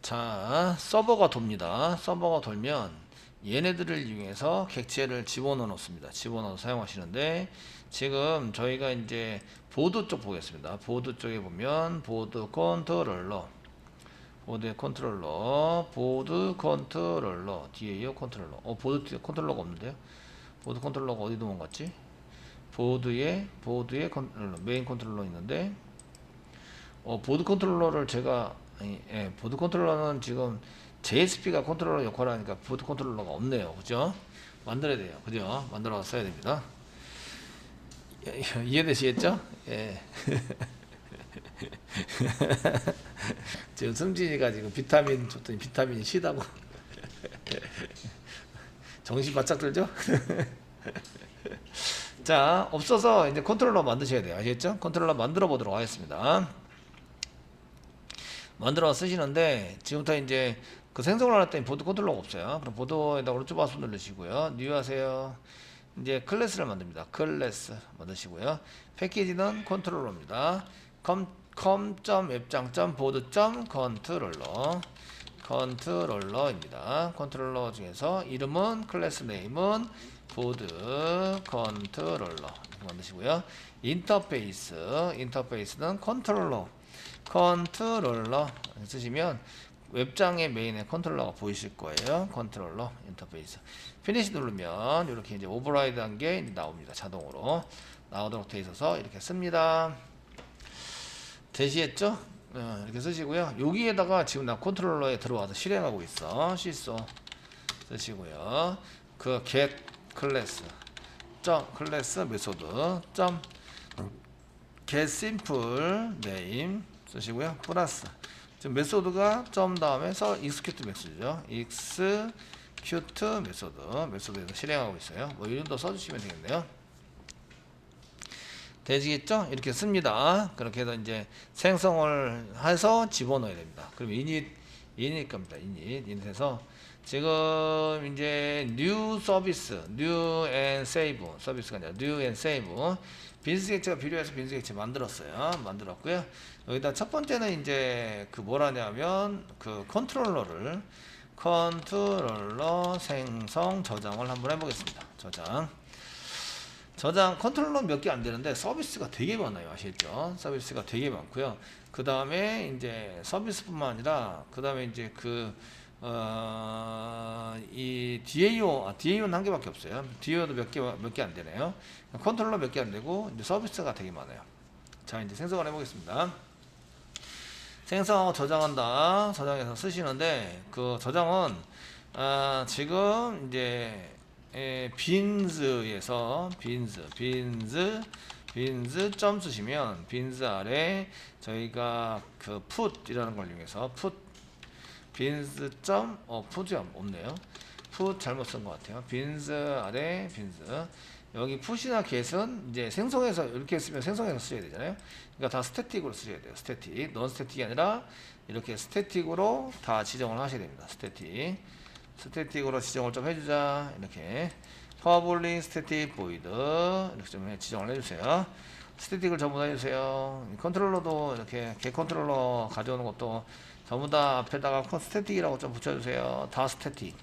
자, 서버가 돕니다. 서버가 돌면 얘네들을 이용해서 객체를 집어넣어 놓습니다. 집어넣어 사용하시는데, 지금 저희가 이제 보드 쪽 보겠습니다. 보드 쪽에 보면 보드 컨트롤러, 보드 컨트롤러, DAO 컨트롤러. 보드 컨트롤러가 없는데요. 보드 컨트롤러가 어디 도망갔지? 보드에 컨트롤러, 메인 컨트롤러 있는데, 보드 컨트롤러를 제가 보드 컨트롤러는 지금 JSP가 컨트롤러 역할을 하니까 보드 컨트롤러가 없네요. 그죠? 만들어야 돼요. 그죠? 만들어서 써야 됩니다. 이해되시겠죠? 예. 지금 승진이가 지금 비타민 줬더니 비타민이 시다고 정신 바짝 들죠? 자, 없어서 이제 컨트롤러 만드셔야 돼요. 아시겠죠? 컨트롤러 만들어 보도록 하겠습니다. 만들어 쓰시는데, 지금부터 이제 그 생성을 했더니 보드 컨트롤러가 없어요. 그럼 보드에다 오른쪽 마우스 누르시고요. 뉴 하세요. 이제 클래스를 만듭니다. 클래스 만드시고요. 패키지는 컨트롤러입니다. 컨트롤러입니다. 컨트롤러 중에서 이름은, 클래스 네임은 보드 컨트롤러 만드시고요. 인터페이스는 컨트롤러 쓰시면 웹장의 메인에 컨트롤러가 보이실 거예요. 컨트롤러 인터페이스. 피니시 누르면 이렇게 이제 오버라이드 한 게 나옵니다. 자동으로 나오도록 되어 있어서 이렇게 씁니다. 되시겠죠? 이렇게 쓰시고요. 여기에다가 지금 나 컨트롤러에 들어와서 실행하고 있어. 시소 쓰시고요. 그 get 클래스 클래스 메소드 get simple name 쓰시고요. 플러스 지금 메소드가 점 다음에서 execute 메소드죠. execute 메소드에서 실행하고 있어요. 뭐 이름도 써주시면 되겠네요. 되시겠죠? 이렇게 씁니다. 그렇게 해서 이제 생성을 해서 집어넣어야 됩니다. 그럼 init 겁니다. init해서 지금 이제 new and save 서비스가 아니라 new and save 빈스 객체가 필요해서 빈스 객체 만들었고요. 여기다 첫 번째는 이제 그 뭐라냐면 그 컨트롤러 생성 저장을 한번 해보겠습니다. 저장 컨트롤러 몇 개 안 되는데 서비스가 되게 많아요. 아시겠죠? 서비스가 되게 많고요. 그 다음에 이제 서비스뿐만 아니라 그 다음에 이제 이 DAO는 한 개밖에 없어요. DAO도 몇 개 안 되네요. 컨트롤러 몇 개 안 되고 이제 서비스가 되게 많아요. 자, 이제 생성을 해보겠습니다. 생성하고 저장한다. 저장해서 쓰시는데 그 저장은 지금 이제 빈즈에서 빈즈 점 쓰시면 빈즈 아래 저희가 그 put이라는 걸 이용해서 빈즈 점 풋이 없네요. 풋 잘못 쓴 것 같아요. 빈즈 아래 빈즈 여기 풋이나 get은 이제 생성해서 이렇게 쓰면 생성해서 쓰셔야 되잖아요. 그러니까 다 스태틱으로 쓰셔야 돼요. 스태틱 넌 스태틱이 아니라 이렇게 스태틱으로 다 지정을 하셔야 됩니다. 스태틱으로 지정을 좀 해주자. 이렇게 파워볼링 스태틱 보이드 이렇게 좀 지정을 해주세요. 스태틱을 전부 다 해주세요. 컨트롤러도 이렇게 개 컨트롤러 가져오는 것도 전부 다 앞에다가 스태틱이라고 좀 붙여주세요. 다 스태틱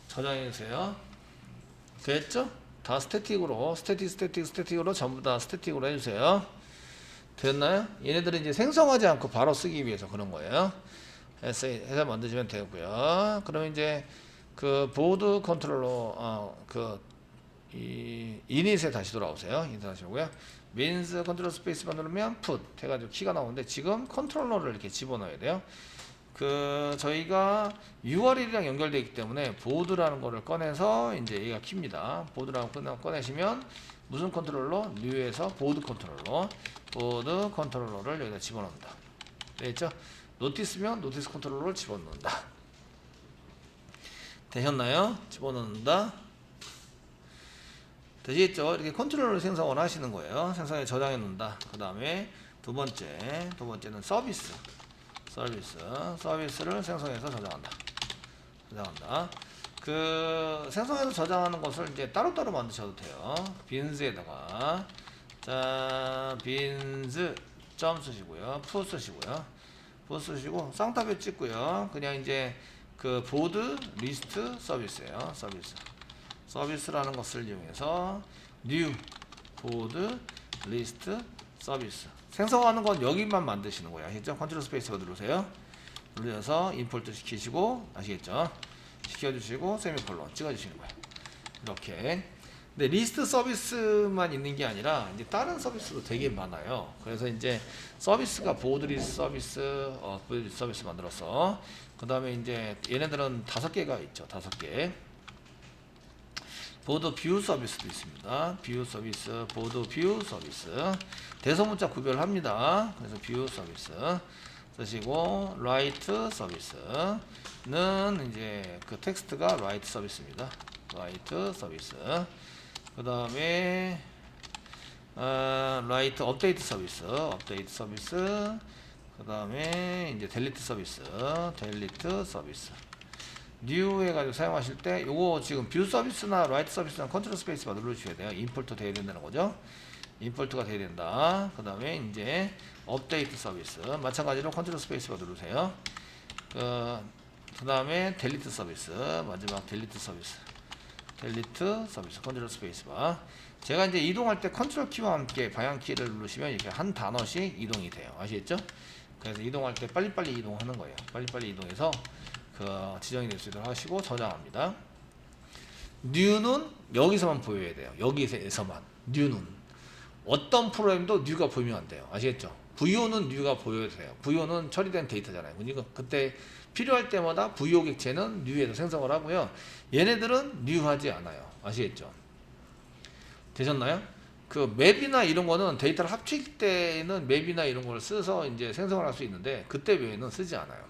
저장해주세요. 됐죠? 다 스태틱으로 스태틱으로 전부 다 스태틱으로 해주세요. 됐나요? 얘네들은 이제 생성하지 않고 바로 쓰기 위해서 그런 거예요. 해서 만드시면 되고요. 그러면 이제 그 보드 컨트롤러 이 이닛에 다시 돌아오세요. 이닛 하시고요. means 컨트롤 스페이스만 누르면 put 해가지고 키가 나오는데 지금 컨트롤러를 이렇게 집어넣어야 돼요. 그 저희가 URL이랑 연결되어 있기 때문에 보드라는 거를 꺼내서 이제 얘가 키입니다. 보드라고 꺼내시면 무슨 컨트롤러? 뉴에서 보드 컨트롤러를 여기다 집어넣는다. 됐죠? 노티스면 노티스 컨트롤러를 집어넣는다. 되셨나요? 집어넣는다. 되시겠죠? 이렇게 컨트롤러 생성을 하시는 거예요. 생성에 저장해 놓는다. 그 다음에 두 번째는 서비스를 생성해서 저장한다. 그 생성해서 저장하는 것을 이제 따로따로 만드셔도 돼요. 빈즈에다가 자 빈즈 점 쓰시고요. 푸 쓰시고요. 푸 쓰시고 쌍따옴표 찍고요. 그냥 이제 그 보드 리스트 서비스예요. 서비스라는 것을 이용해서 new 보드 리스트 서비스 생성하는 건 여기만 만드시는 거예요. 아시겠죠? 컨트롤 스페이스바 누르세요. 눌러서 임포트 시키시고 아시겠죠? 시켜주시고 세미콜론 찍어주시는 거예요. 이렇게. 근데 리스트 서비스만 있는 게 아니라 이제 다른 서비스도 되게 많아요. 그래서 이제 서비스가 보드 리스트 서비스, 보드 리스트 서비스 만들었어. 그 다음에 이제 얘네들은 5개가 있죠. 5개. 보드 뷰 서비스도 있습니다. 뷰 서비스, 보드 뷰 서비스. 대소문자 구별합니다. 그래서 뷰 서비스 쓰시고 라이트 서비스는 이제 그 텍스트가 라이트 서비스입니다. 라이트 서비스. 그 다음에 라이트 업데이트 서비스, 그 다음에 이제 델리트 서비스, 뉴 해가지고 사용하실 때 요거 지금 뷰 서비스나 라이트 서비스나 컨트롤 스페이스바 눌러주셔야 돼요. 임포트 돼야 된다는 거죠. 임포트가 돼야 된다. 그 다음에 이제 업데이트 서비스 마찬가지로 컨트롤 스페이스바 누르세요. 그 다음에 델리트 서비스, 마지막 델리트 서비스 컨트롤 스페이스바. 제가 이제 이동할 때 컨트롤 키와 함께 방향 키를 누르시면 이렇게 한 단어씩 이동이 돼요. 아시겠죠? 그래서 이동할 때 빨리빨리 이동하는 거예요. 빨리빨리 이동해서 그 지정이 될 수 있도록 하시고 저장합니다. new는 여기서만 보여야 돼요. 여기서만. new는 어떤 프로그램도 new가 보이면 안 돼요. 아시겠죠? VO는 new가 보여야 돼요. VO는 처리된 데이터잖아요. 그러니까 그때 필요할 때마다 VO 객체는 new에서 생성을 하고요. 얘네들은 new 하지 않아요. 아시겠죠? 되셨나요? 그 맵이나 이런 거는 데이터를 합칠 때는 맵이나 이런 걸 써서 이제 생성을 할 수 있는데 그때 외에는 쓰지 않아요.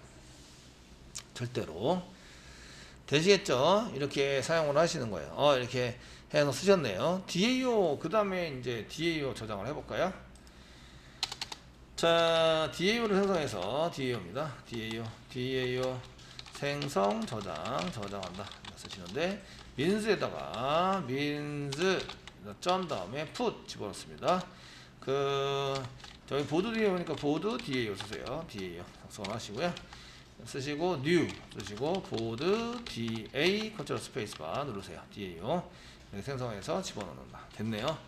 절대로. 되시겠죠? 이렇게 사용을 하시는 거예요. 이렇게 해서 쓰셨네요. DAO 그 다음에 이제 DAO 저장을 해볼까요? 자, DAO를 생성해서 DAO입니다. DAO 생성 저장한다 쓰시는데 민스에다가 민스 점 다음에 put 집어넣습니다. 저희 보드 DAO니까 보드 DAO 쓰세요. DAO 작성을 하시고요. 쓰시고 new 쓰시고 보드 DA 컨트롤 스페이스바 누르세요. DAO 이렇게 생성해서 집어넣는다. 됐네요.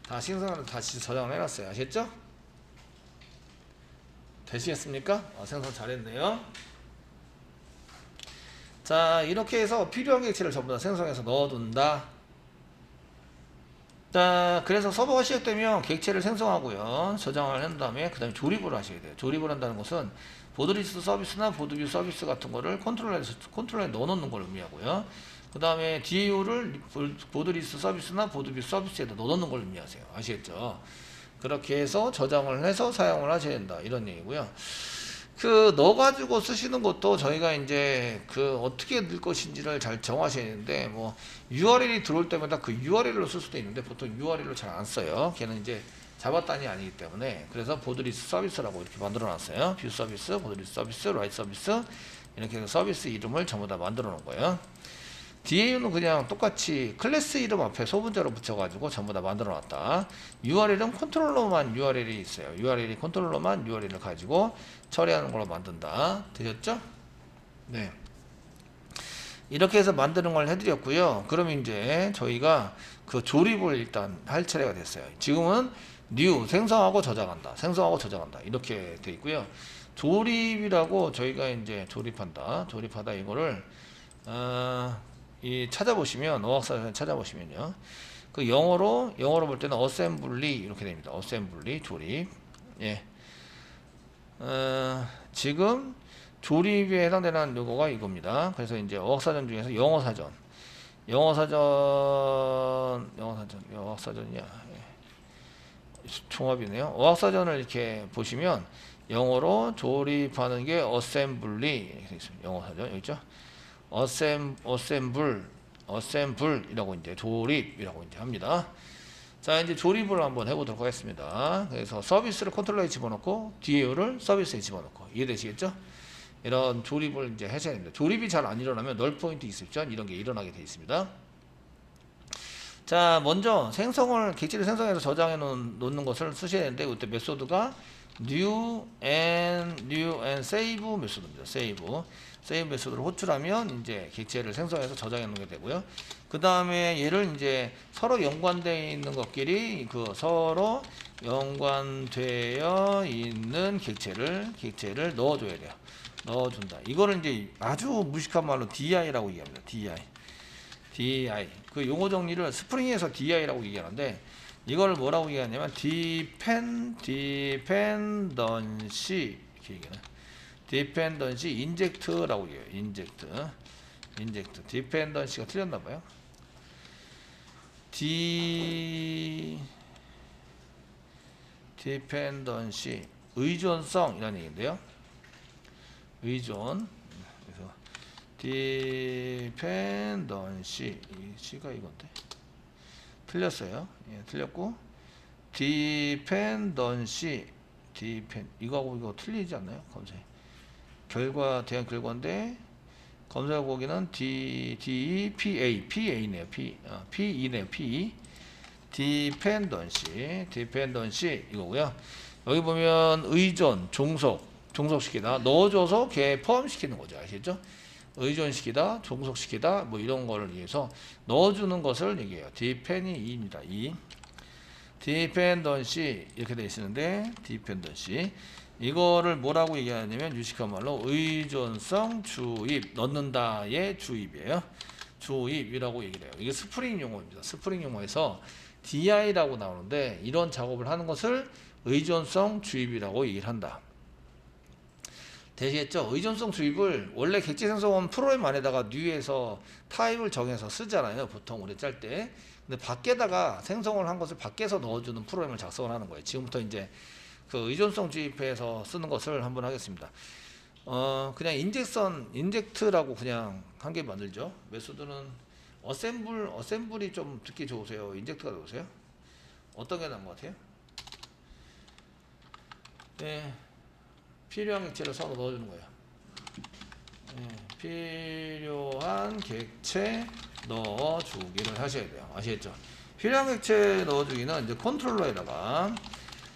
다 생성하는 다시 저장을 해놨어요. 아시겠죠? 되시겠습니까? 생성 잘했네요. 자, 이렇게 해서 필요한 객체를 전부 다 생성해서 넣어둔다. 자, 그래서 서버가 시작되면 객체를 생성하고요. 저장을 한 다음에 그 다음에 조립을 하셔야 돼요. 조립을 한다는 것은 보드리스트 서비스나 보드뷰 서비스 같은 거를 컨트롤러에 넣어놓는 걸 의미하고요. 그 다음에 DAO를 보드리스트 서비스나 보드뷰 서비스에다 넣어놓는 걸 의미하세요. 아시겠죠? 그렇게 해서 저장을 해서 사용을 하셔야 된다. 이런 얘기고요. 넣어가지고 쓰시는 것도 저희가 이제 어떻게 넣을 것인지를 잘 정하셔야 되는데, 뭐, URL이 들어올 때마다 그 URL로 쓸 수도 있는데, 보통 URL로 잘 안 써요. 걔는 이제 자바단이 아니기 때문에. 그래서 보드리스트 서비스라고 이렇게 만들어 놨어요. 뷰 서비스, 보드리스트 서비스, 라이트 서비스. 이렇게 해서 서비스 이름을 전부 다 만들어 놓은 거예요. DAU는 그냥 똑같이 클래스 이름 앞에 소분자로 붙여가지고 전부 다 만들어 놨다. URL은 컨트롤러만 URL이 있어요. 컨트롤러만 URL을 가지고 처리하는 걸로 만든다. 되셨죠? 네. 이렇게 해서 만드는 걸 해드렸고요. 그럼 이제 저희가 그 조립을 일단 할 차례가 됐어요. 지금은 new 생성하고 저장한다. 이렇게 돼 있고요. 조립이라고 저희가 이제 조립하다 이거를 찾아보시면 어학사전에 찾아보시면요. 그 영어로 볼 때는 어셈블리 이렇게 됩니다. 어셈블리 조립. 예. 지금 조립에 해당되는 요거가 이겁니다. 그래서 이제 어학사전 중에서 어학사전이야. 종합이네요. 어학사전을 이렇게 보시면 영어로 조립하는 게 어셈블리 이렇게 되어 있습니다. 영어사전 여기 있죠? 어셈블이라고 이제 조립이라고 이제 합니다. 자, 이제 조립을 한번 해보도록 하겠습니다. 그래서 서비스를 컨트롤러에 집어넣고 DAO를 서비스에 집어넣고 이해되시겠죠? 이런 조립을 이제 하셔야 됩니다. 조립이 잘 안 일어나면 널 포인트 익셉션 이런 게 일어나게 되어 있습니다. 자, 먼저 객체를 생성해서 저장해 놓는 것을 쓰셔야 되는데 그때 메소드가 new and save 메소드입니다. save 메소드를 호출하면 이제 객체를 생성해서 저장해 놓게 되고요. 그 다음에 얘를 이제 서로 연관되어 있는 것끼리 그 서로 연관되어 있는 객체를 넣어줘야 돼요. 넣어준다. 이거를 이제 아주 무식한 말로 DI라고 얘기합니다. DI. 그 용어 정리를 스프링에서 DI라고 얘기하는데 이걸 뭐라고 얘기하냐면 dependency 이렇게 얘기하는 dependency inject라고 얘기해요. inject. dependency가 틀렸나 봐요. dependency 의존성이라는 얘기인데요. 의존. 그래서 dependency C가 이건데 틀렸어요. 예, 틀렸고 dependency 이거하고 이거 틀리지 않나요? 검색 대한 결과인데 검색 거기는 PA네요. P이네요. P dependency 이거고요. 여기 보면 의존 종속시키다 넣어줘서 걔 포함시키는 거죠. 아시겠죠? 의존시키다 종속시키다 뭐 이런 거를 위해서 넣어주는 것을 얘기해요. depend입니다. dependency 이렇게 되어 있는데 dependency 이거를 뭐라고 얘기하냐면 유식한 말로 의존성 주입 넣는다의 주입이에요. 주입이라고 얘기를 해요. 이게 스프링 용어입니다. 스프링 용어에서 DI라고 나오는데 이런 작업을 하는 것을 의존성 주입이라고 얘기를 한다. 되시겠죠? 의존성 주입을 원래 객체 생성은 프로그램 안에다가 new에서 타입을 정해서 쓰잖아요. 보통 우리 짤 때. 근데 밖에다가 생성을 한 것을 밖에서 넣어주는 프로그램을 작성을 하는 거예요. 지금부터 이제 그 의존성 주입해서 쓰는 것을 한번 하겠습니다. 그냥 인젝트라고 그냥 한 개 만들죠. 메소드는 어셈블이 좀 듣기 좋으세요? 인젝트가 좋으세요? 어떤 게 나은 것 같아요? 네. 필요한 객체를 서로 넣어주는 거예요. 네, 필요한 객체 넣어주기를 하셔야 돼요. 아시겠죠? 필요한 객체 넣어주기는 이제 컨트롤러에다가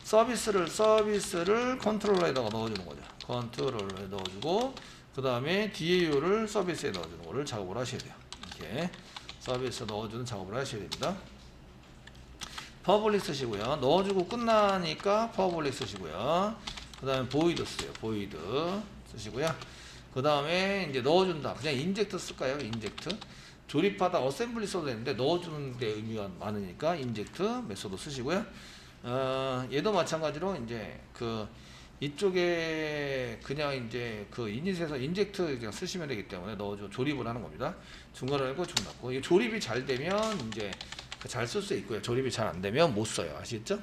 서비스를 컨트롤러에다가 넣어주는 거죠. 컨트롤러에 넣어주고 그 다음에 DAU를 서비스에 넣어주는 거를 작업을 하셔야 돼요. 이렇게 서비스 넣어주는 작업을 하셔야 됩니다. 퍼블릭 쓰시고요. 넣어주고 끝나니까 퍼블릭 쓰시고요. 그 다음에 보이드 쓰세요. 보이드 쓰시고요. 그 다음에 이제 넣어준다. 그냥 인젝트 쓸까요? 인젝트. 조립하다 어셈블리 써도 되는데 넣어주는 데 의미가 많으니까 인젝트 메소드 쓰시고요. 얘도 마찬가지로 이제 그 이쪽에 그냥 이제 그 이닛에서 인젝트 그냥 쓰시면 되기 때문에 넣어줘 조립을 하는 겁니다. 중괄호 열고 중 닫고. 이 조립이 잘 되면 이제 잘 쓸 수 있고요. 조립이 잘 안 되면 못 써요. 아시겠죠?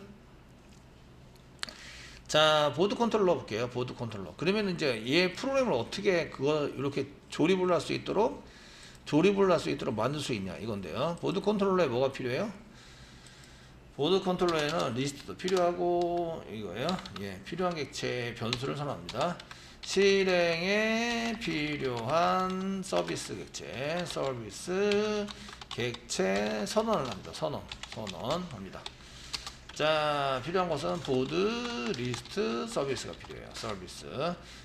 자, 보드 컨트롤러 볼게요. 보드 컨트롤러. 그러면 이제 얘 프로그램을 어떻게 그거 이렇게 조립을 할 수 있도록 만들 수 있냐 이건데요. 보드 컨트롤러에 뭐가 필요해요? 보드 컨트롤러에는 리스트도 필요하고 이거예요. 예, 필요한 객체 변수를 선언합니다. 실행에 필요한 서비스 객체 선언을 합니다. 선언합니다. 자, 필요한 것은 보드 리스트 서비스가 필요해요.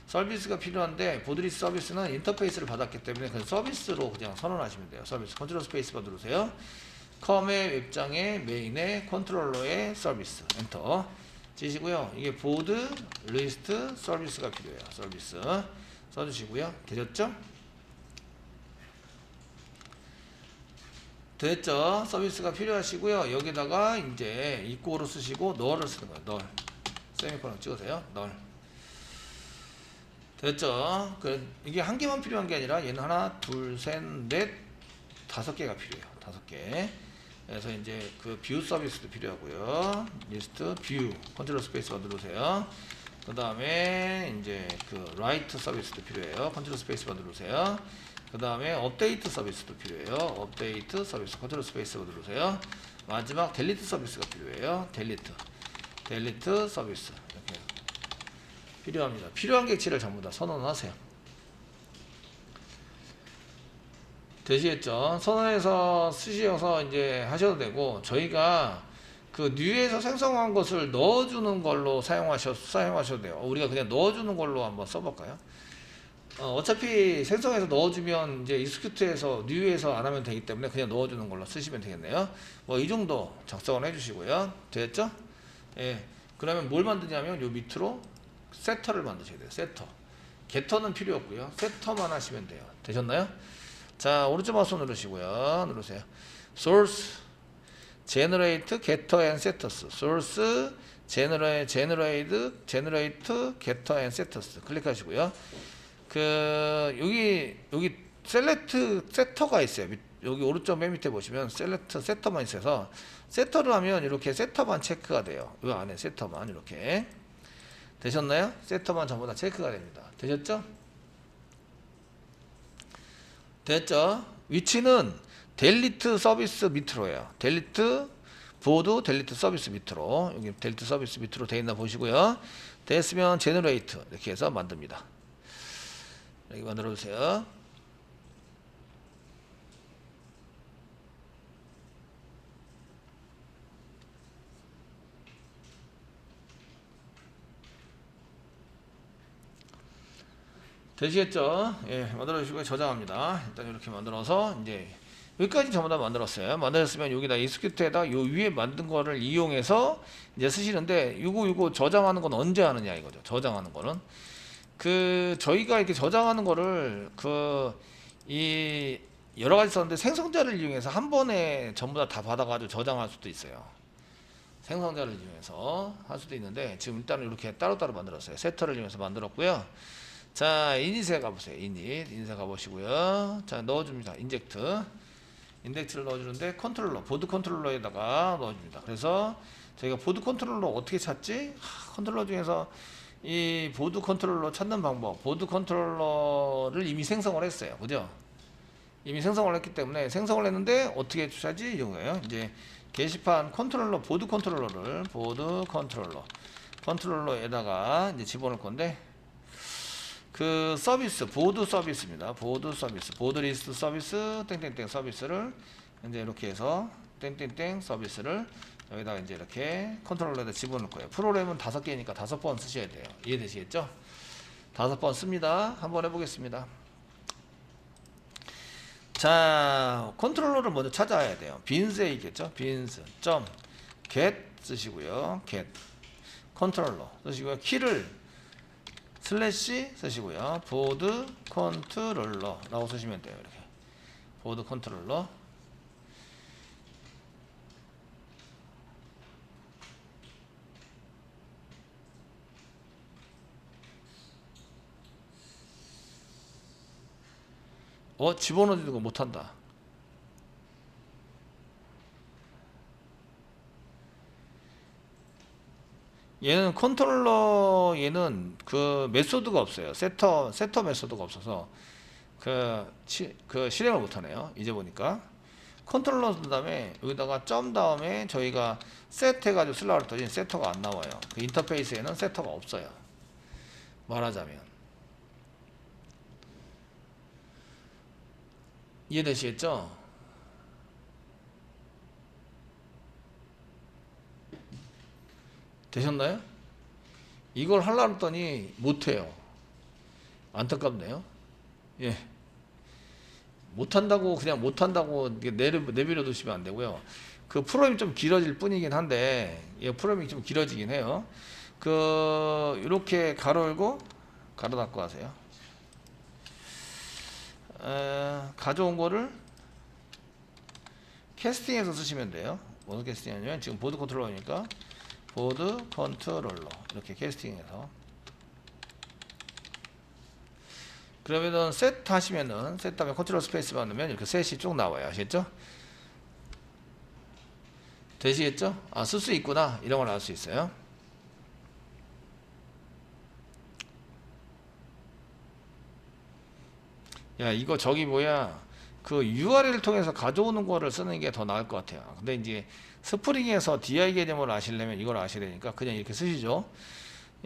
서비스가 필요한데 보드 리스트 서비스는 인터페이스를 받았기 때문에 그냥 서비스로 그냥 선언하시면 돼요. 서비스 컨트롤 스페이스 바 누르세요. 컴의 웹장의 메인의 컨트롤러의 서비스 엔터 치시고요. 이게 보드 리스트 서비스가 필요해요. 서비스 써주시고요. 되셨죠? 됐죠? 서비스가 필요하시고요. 여기다가 이제 이꼬로 쓰시고 널을 쓰는 거예요. 널 세미콜론 찍으세요. 널 됐죠? 이게 한 개만 필요한 게 아니라 얘는 하나, 둘, 셋, 넷, 5개가 필요해요. 5개. 그래서 이제 그 뷰 서비스도 필요하고요. 리스트 뷰 컨트롤 스페이스바 누르세요. 그 다음에 이제 그 라이트 서비스도 필요해요. 컨트롤 스페이스바 누르세요. 그 다음에 업데이트 서비스도 필요해요. 업데이트 서비스 컨트롤 스페이스바 누르세요. 마지막 델리트 서비스가 필요해요. 델리트 서비스 이렇게 필요합니다. 필요한 객체를 전부 다 선언하세요. 되시겠죠? 선언해서 쓰셔서 이제 하셔도 되고 저희가 그 뉴에서 생성한 것을 넣어주는 걸로 사용하셔도 돼요. 우리가 그냥 넣어주는 걸로 한번 써볼까요? 어차피 생성해서 넣어주면 이제 익스큐트에서 뉴에서 안 하면 되기 때문에 그냥 넣어주는 걸로 쓰시면 되겠네요. 뭐 이 정도 작성을 해주시고요. 됐죠? 예. 그러면 뭘 만드냐면 요 밑으로 세터를 만드셔야 돼요. 세터. 게터는 필요 없고요. 세터만 하시면 돼요. 되셨나요? 자, 오른쪽 마우스 누르시고요. 누르세요. source, generate, getter and setters. source, generate, getter and setters. 클릭하시고요. 여기 select setter가 있어요. 여기 오른쪽 맨 밑에 보시면 select setter만 있어서 세터를 하면 이렇게 세터만 체크가 돼요. 이 안에 세터만 이렇게. 되셨나요? 세터만 전부 다 체크가 됩니다. 되셨죠? 됐죠? 위치는 델리트 서비스 밑으로예요. 델리트 보드 델리트 서비스 밑으로, 여기 델리트 서비스 밑으로 돼 있나 보시고요. 됐으면 제너레이트 이렇게 해서 만듭니다. 여기 만들어 주세요. 되시겠죠? 예, 만들어 주시고 저장합니다. 일단 이렇게 만들어서 이제 여기까지 전부 다 만들었어요. 만들었으면 여기다 익스큐트에다 요 위에 만든 거를 이용해서 이제 쓰시는데 요거 저장하는 건 언제 하느냐 이거죠. 저장하는 거는 저희가 이렇게 저장하는 거를 이 여러 가지 썼는데 생성자를 이용해서 한 번에 전부 다 받아가지고 저장할 수도 있어요. 생성자를 이용해서 할 수도 있는데 지금 일단은 이렇게 따로따로 만들었어요. 세터를 이용해서 만들었고요. 자, 이닛에 가보세요. 이닛에 가보시고요. 자, 넣어줍니다. 인젝트를 넣어주는데 보드 컨트롤러에다가 넣어줍니다. 그래서 저희가 보드 컨트롤러 어떻게 찾지? 컨트롤러 중에서 이 보드 컨트롤러 찾는 방법, 보드 컨트롤러를 이미 생성을 했어요. 그죠? 이미 생성을 했기 때문에 생성을 했는데 어떻게 찾지? 이런 거예요. 이제 게시판 보드 컨트롤러에다가 이제 집어넣을 건데 보드 서비스입니다. 보드 리스트 서비스, 땡땡땡 서비스를 이제 이렇게 해서 땡땡땡 서비스를 여기다가 이제 이렇게 컨트롤러에다 집어넣을 거예요. 프로그램은 5개니까 5번 쓰셔야 돼요. 이해되시겠죠? 5번 씁니다. 한번 해보겠습니다. 자, 컨트롤러를 먼저 찾아야 돼요. 빈스에 있겠죠? 빈스, get 쓰시고요. get 컨트롤러 쓰시고요. 키를 슬래시 쓰시고요. 보드 컨트롤러 라고 쓰시면 돼요. 이렇게 보드 컨트롤러. 집어넣어지는 거 못한다. 얘는 얘는 메소드가 없어요. 세터 메소드가 없어서 실행을 못하네요. 이제 보니까 컨트롤러 쓴 다음에 여기다가 점 다음에 저희가 셋 해가지고 쓰려고 했더니 세터가 안 나와요. 인터페이스에는 세터가 없어요. 말하자면 이해되시겠죠? 되셨나요? 이걸 하려고 했더니 못해요. 안타깝네요. 예. 못한다고 그냥 못한다고 내버려 두시면 안 되고요. 프로그램이 좀 길어질 뿐이긴 한데 프로그램이 좀 길어지긴 해요. 이렇게 가로 열고 가로 닫고 하세요. 가져온 거를 캐스팅해서 쓰시면 돼요. 무슨 캐스팅이냐면 지금 보드 컨트롤러니까 보드 컨트롤러 이렇게 캐스팅해서 그러면은 셋 하시면은 셋 다음에 컨트롤 스페이스 받으면 이렇게 셋이 쭉 나와요. 아시겠죠? 되시겠죠? 쓸 수 있구나 이런 걸 알 수 있어요. 야, 이거 URL을 통해서 가져오는 거를 쓰는 게 더 나을 것 같아요. 근데 이제 스프링에서 DI 개념을 아시려면 이걸 아셔야 되니까 그냥 이렇게 쓰시죠.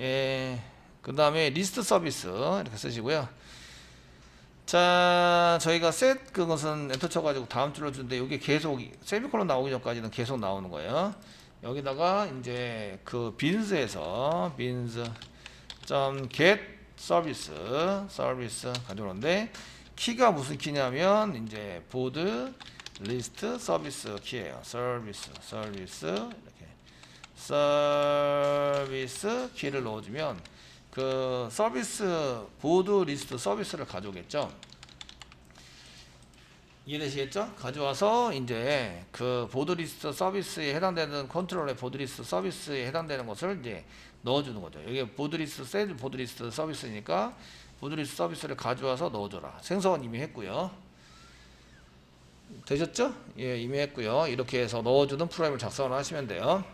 예. 그 다음에 리스트 서비스 이렇게 쓰시고요. 자, 저희가 그것은 엔터 쳐가지고 다음 줄로 주는데 이게 계속 세미콜론 나오기 전까지는 계속 나오는 거예요. 여기다가 이제 그 빈스에서 빈스.get 서비스 가져오는데 키가 무슨 키냐면 이제 보드 리스트 서비스 키예요. 서비스 이렇게 서비스 키를 넣어주면 그 서비스 보드 리스트 서비스를 가져오겠죠. 이해되시겠죠? 가져와서 이제 그 보드 리스트 서비스에 해당되는 컨트롤의 보드 리스트 서비스에 해당되는 것을 이제 넣어주는 거죠. 여기 보드 리스트 세일 보드 리스트 서비스니까 보드 리스트 서비스를 가져와서 넣어줘라. 생성은 이미 했고요. 되셨죠? 예, 이미 했고요. 이렇게 해서 넣어주는 프로그램을 작성을 하시면 돼요.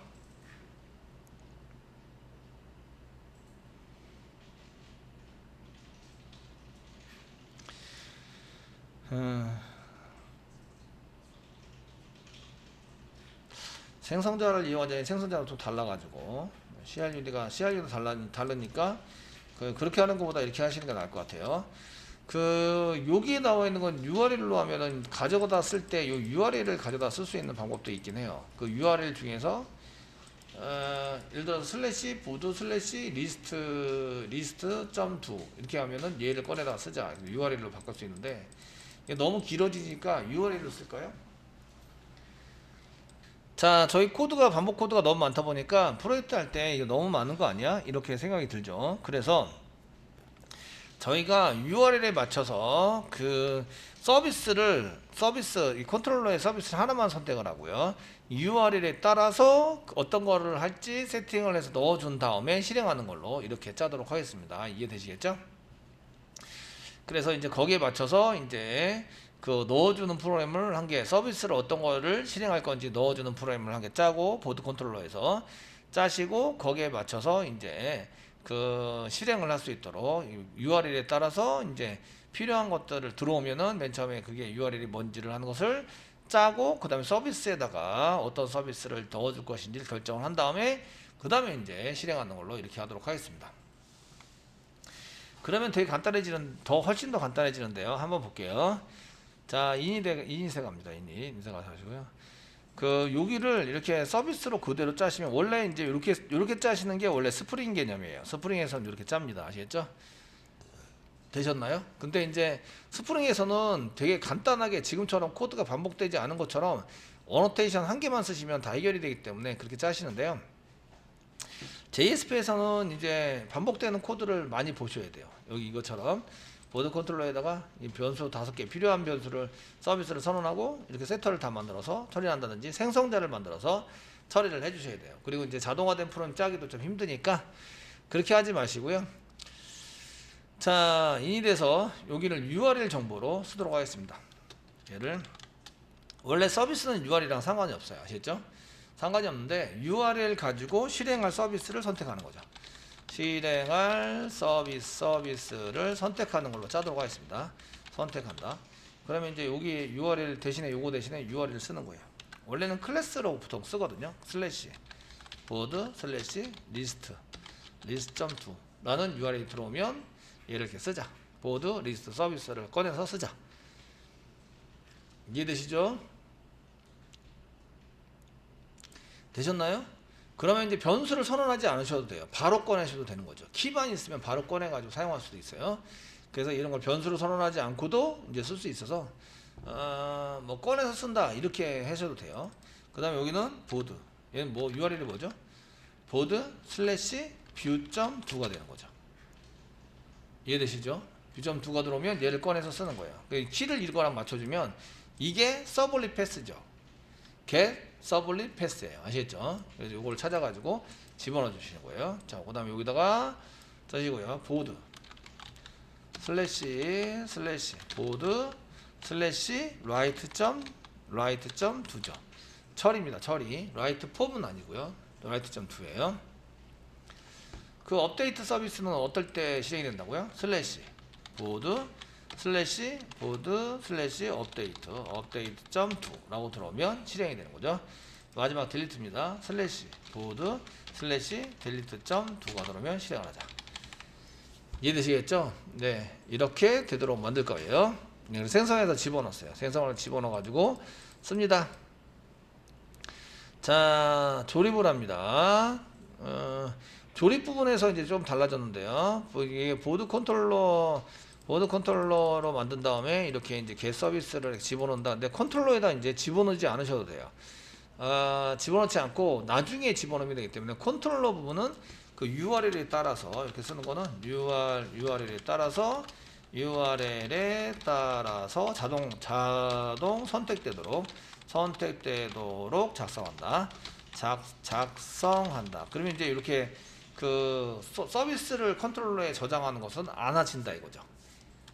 생성자를 이용하자니 생성자는 좀 달라가지고 CRU도 다르니까 그렇게 하는 것보다 이렇게 하시는 게 나을 것 같아요. 여기에 나와 있는 건 URL로 하면은 가져다 쓸 때 요 URL을 가져다 쓸 수 있는 방법도 있긴 해요. 그 URL 중에서 예를 들어서 슬래시 보드 슬래시 리스트.2 이렇게 하면은 얘를 꺼내다가 쓰자. URL로 바꿀 수 있는데 너무 길어지니까 URL로 쓸까요? 자, 저희 코드가 반복 코드가 너무 많다 보니까 프로젝트 할 때 이거 너무 많은 거 아니야? 이렇게 생각이 들죠. 그래서 저희가 URL에 맞춰서 그 이 컨트롤러의 서비스를 하나만 선택을 하고요. URL에 따라서 어떤 거를 할지 세팅을 해서 넣어준 다음에 실행하는 걸로 이렇게 짜도록 하겠습니다. 이해되시겠죠? 그래서 이제 거기에 맞춰서 이제 그 넣어주는 프로그램을 한 개, 서비스를 어떤 거를 실행할 건지 넣어주는 프로그램을 한 개 짜고 보드 컨트롤러에서 짜시고 거기에 맞춰서 이제 그 실행을 할 수 있도록 URL에 따라서 이제 필요한 것들을 들어오면은 맨 처음에 그게 URL이 뭔지를 하는 것을 짜고 그 다음에 서비스에다가 어떤 서비스를 넣어줄 것인지 결정을 한 다음에 그 다음에 이제 실행하는 걸로 이렇게 하도록 하겠습니다. 그러면 되게 훨씬 더 간단해지는데요. 한번 볼게요. 자, 인이세 갑니다. 인이 가시고요. 여기를 이렇게 서비스로 그대로 짜시면 원래 이제 이렇게 짜시는 게 원래 스프링 개념이에요. 스프링에서는 이렇게 짭니다. 아시겠죠? 되셨나요? 근데 이제 스프링에서는 되게 간단하게 지금처럼 코드가 반복되지 않은 것처럼 어노테이션 한 개만 쓰시면 다 해결이 되기 때문에 그렇게 짜시는데요. JSP에서는 이제 반복되는 코드를 많이 보셔야 돼요. 여기 이것처럼 보드 컨트롤러에다가 이 변수 5개 필요한 변수를 서비스를 선언하고 이렇게 세터를 다 만들어서 처리한다든지 생성자를 만들어서 처리를 해주셔야 돼요. 그리고 이제 자동화된 프로그램 짜기도 좀 힘드니까 그렇게 하지 마시고요. 자, 인이돼서 여기를 URL 정보로 쓰도록 하겠습니다. 얘를 원래 서비스는 URL이랑 상관이 없어요. 아시겠죠? 상관이 없는데 URL 가지고 실행할 서비스를 선택하는 거죠. 실행할 서비스를 선택하는 걸로 짜도록 하겠습니다. 선택한다. 그러면 이제 여기 URL 대신에 요거 대신에 URL을 쓰는 거예요. 원래는 클래스로 보통 쓰거든요. 슬래시 보드 슬래시 리스트.2 라는 URL이 들어오면 얘를 이렇게 쓰자. 보드 리스트 서비스를 꺼내서 쓰자. 이해되시죠? 되셨나요? 그러면 이제 변수를 선언하지 않으셔도 돼요. 바로 꺼내셔도 되는 거죠. 키만 있으면 바로 꺼내가지고 사용할 수도 있어요. 그래서 이런 걸 변수를 선언하지 않고도 이제 쓸 수 있어서 뭐 꺼내서 쓴다 이렇게 하셔도 돼요. 그 다음에 여기는 보드. 얘는 뭐 URL이 뭐죠? 보드 슬래시 뷰.2가 되는 거죠. 이해되시죠? 뷰.2가 들어오면 얘를 꺼내서 쓰는 거예요. 키를 이거랑 맞춰주면 이게 서블릿 패스죠. get 서블릿 패스예요. 아시겠죠? 그래서 이걸 찾아가지고 집어넣어 주시는 거예요. 자, 그 다음에 여기다가 짜시고요. 보드 슬래시 보드 슬래시 write.2죠. 처리입니다. 처리. write 폼은 아니고요. write.2예요. 그 업데이트 서비스는 어떨 때 실행이 된다고요? 슬래시 보드 슬래시 업데이트.2라고 들어오면 실행이 되는 거죠. 마지막 딜리트입니다. 슬래시 보드 슬래시 딜리트.2가 들어오면 실행을 하자. 이해되시겠죠? 네, 이렇게 되도록 만들 거예요. 생성해서 집어넣었어요. 생성을 집어넣어 가지고 씁니다. 자, 조립을 합니다. 조립 부분에서 이제 좀 달라졌는데요. 이게 보드 컨트롤러로 만든 다음에 이렇게 이제 겟 서비스를 집어넣는다. 근데 컨트롤러에다 이제 집어넣지 않으셔도 돼요. 집어넣지 않고 나중에 집어넣으면 되기 때문에 컨트롤러 부분은 그 URL에 따라서 이렇게 쓰는 거는 URL에 따라서 자동 선택되도록 작성한다. 작성한다. 그러면 이제 이렇게 그 서비스를 컨트롤러에 저장하는 것은 안 하신다 이거죠.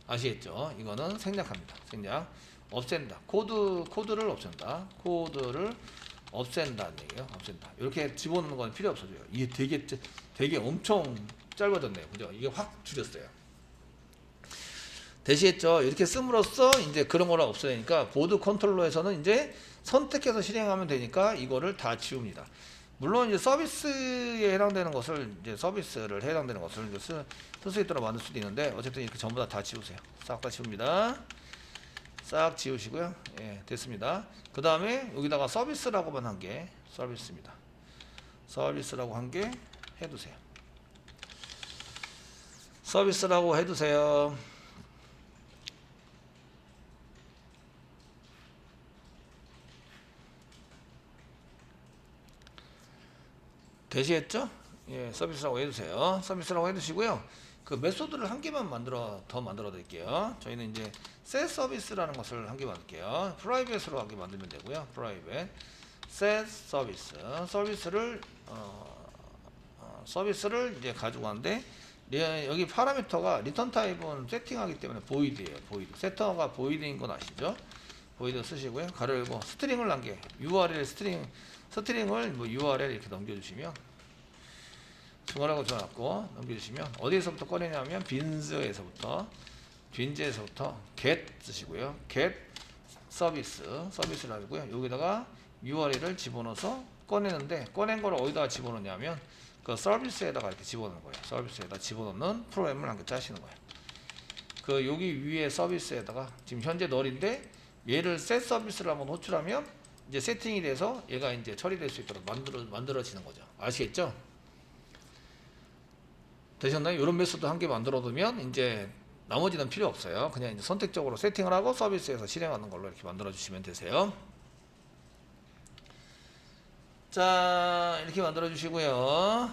아시겠죠? 이거는 생략합니다. 생략. 없앤다. 코드를 없앤다. 코드를 없앤다는 얘기예요. 없앤다. 이렇게 집어넣는 건 필요 없어져요. 이게 되게 엄청 짧아졌네요. 그죠? 이게 확 줄였어요. 되시겠죠? 이렇게 씀으로써 이제 그런 거를 없애니까 보드 컨트롤러에서는 이제 선택해서 실행하면 되니까 이거를 다 지웁니다. 물론 이제 서비스에 해당되는 것을 이제 쓸 수 있도록 만들 수도 있는데 어쨌든 이렇게 전부 다 지우세요. 싹 다 지웁니다. 싹 지우시고요. 예, 됐습니다. 그 다음에 여기다가 서비스라고만 한 게 서비스입니다. 서비스라고 한 게 해두세요. 서비스라고 해두세요. 되시겠죠? 예, 서비스라고 해주세요. 서비스라고 해두시고요. 그 메소드를 한 개만 더 만들어 드릴게요. 저희는 이제 set 서비스라는 것을 한 개 만들게요. 프라이빗으로 한 개 만들면 되고요. 프라이빗 set 서비스 서비스를 이제 가지고 가는데 여기 파라미터가 리턴 타입은 세팅하기 때문에 보이드예요. 보이드. 세터가 보이드인 건 아시죠? 보이드 쓰시고요. 가로 열고 스트링을 한 개. URL 스트링을 뭐 URL 이렇게 넘겨주시면 중괄하고 줘놨고 넘겨주시면 어디에서부터 꺼내냐면 빈즈에서부터 get 쓰시고요. get 서비스를 하고요. 여기다가 URL을 집어넣어서 꺼내는데 꺼낸 걸 어디다가 집어넣냐면 그 서비스에다가 이렇게 집어넣는 거예요. 서비스에다 집어넣는 프로그램을 한 개 짜시는 거예요. 그 여기 위에 서비스에다가 지금 현재 널인데 얘를 set 서비스를 한번 호출하면 이제 세팅이 돼서 얘가 이제 처리될 수 있도록 만들어지는 거죠. 아시겠죠? 되셨나요? 이런 메소드 한 개 만들어 두면 이제 나머지는 필요 없어요. 그냥 이제 선택적으로 세팅을 하고 서비스에서 실행하는 걸로 이렇게 만들어 주시면 되세요. 자, 이렇게 만들어 주시고요.